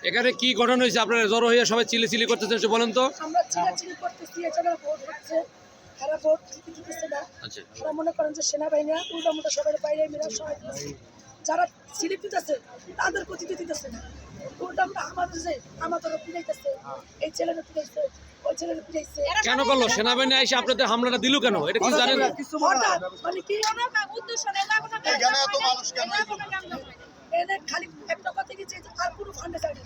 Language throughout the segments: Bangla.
এখানে কি ঘটনা হয়েছে? আপনারা জড়ো হয়ে সবাই চিল্লাচিল্লি করতেছেন, একটু বলেন তো। আমরা চিল্লাচিল্লি করতেছি, এছাড়া ভোট হচ্ছে, তারা ভোট দিতেছে না। আচ্ছা, তারা মনে করেন যে সেনাবাহিনীরা উল্টামুল্টা সবাই বাইরে মিলে সহায় দিতেছে, যারা স্লিপ দিতেছে তাদের প্রতি দিতেছে না, উল্টামুল্টা আমাদের যে আমাদেরও পিড়াইতেছে, এই ছেলেরা পিড়াইছে, ওই ছেলেরা পিড়াইছে। কেন করলো সেনাবাহিনী এসে আপনাদের হামলাটা দিল কেন? এটা কি জানেন? হঠাৎ মানে কি এখানে এত মানুষ কেন? এদের খালি একটা কথা কি, আর কোনো ফান্ডে যায় না,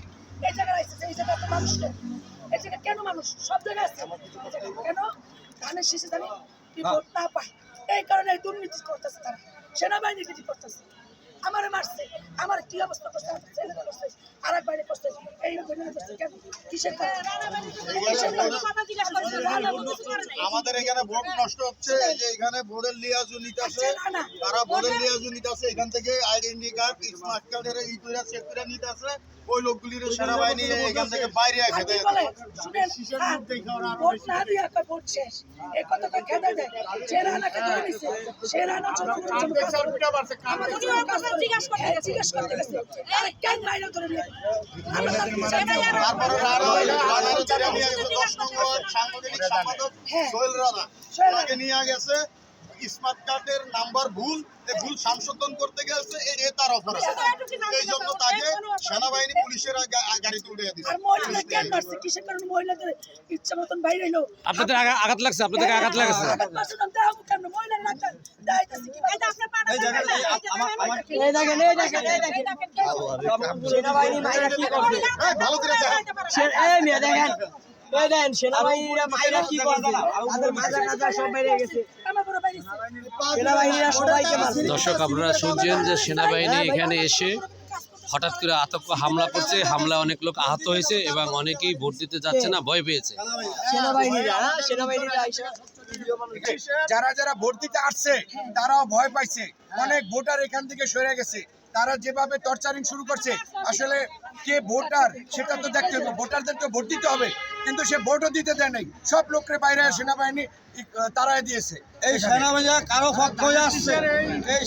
এই জায়গায় আসছে, এই জায়গায় তো মানুষ নেই, এই জায়গায় কেন মানুষ সব জায়গায় আসছে, এই জায়গায় কেন ধানের শীষে জানি কি ভোট না পায়, এই কারণে এই দুর্নীতি করতেছে, তারা সেনাবাহিনী কিছু করতেছে, আমারে মারছে, আমার কি অবস্থা করছে, আমার ছেলে করছে, আর এক বাইরে করছে, এই ঘটনা করছে, কেন কিসের আমাদের এখানে ভোট নষ্ট হচ্ছে, এই যে এখানে ভোটের লিয়াজু নিতে আছে, তারা ভোটের লিয়াজু নিতে আছে, এখান থেকে আইডেন্টি কার্ড স্মার্ট কার্ডের ই করে চেক করে নিতে আছে, ওই লোকগুলির সেনাবাহিনী এখান থেকে বাইরে খেতে ভোট না দিয়ে ভোট শেষ, এই কথা খেতে দেয়, যে রানাকে ধরে নিছে, সে রানা জিজ্ঞাসা করতে গেছে, আরে কেন রানা ধরে নিয়ে তারপরে রানারে ধরে নিয়ে গেছে 10 নম্বর সাংগঠনিক সম্পাদক সোহেল রানা, তাকে নিয়ে গেছে, স্মার্ট কার্ডের নাম্বার ভুল, এই ভুল সংশোধন করতে গেছে, এই তার অপরাধ, এই জন্য তাকে সেনাবাহিনী পুলিশের গাড়িতে উঠে দিয়েছে। আর মহিলাদের কেন মারছে, কিসের কারণে মহিলাদের ইচ্ছা মতন বাইরে এলো, আপনাদের আঘাত লাগছে? আপনাদেরকে আঘাত লাগছে? সেনাবাহিনী মাইরা কি করছে? ভালো করে দেখেন। সেনাবাহিনীরা মাইরা কি করছে? আমাদের মাজা কাজা সব বেড়ে গেছে। সেনাবাহিনীরা সবাইকে মারছে। দর্শক, আপনারা শুনছেন যে সেনাবাহিনী এখানে এসে হঠাৎ করে আতঙ্ক হামলা করছে, হামলা অনেক লোক আহত হয়েছে এবং অনেকেই ভোট দিতে যাচ্ছে না, ভয় পেয়েছে। সেনাবাহিনীরা আইসা যারা যারা ভোট দিতে আসছে তারাও ভয় পাইছে, অনেক ভোটার এখান থেকে সরে গেছে, তারা যেভাবে টর্চারিং শুরু করছে, আসলে কে ভোটার সেটা তো দেখতে হবে, ভোটারদেরকে ভোট দিতে হবে, কিন্তু সে ভোটও দিতে দেয় নাই, সব লোককে বাইরে সেনাবাহিনী তারাই দিয়েছে। এই সেনাবাহিনী কারো পক্ষ আসছে, এই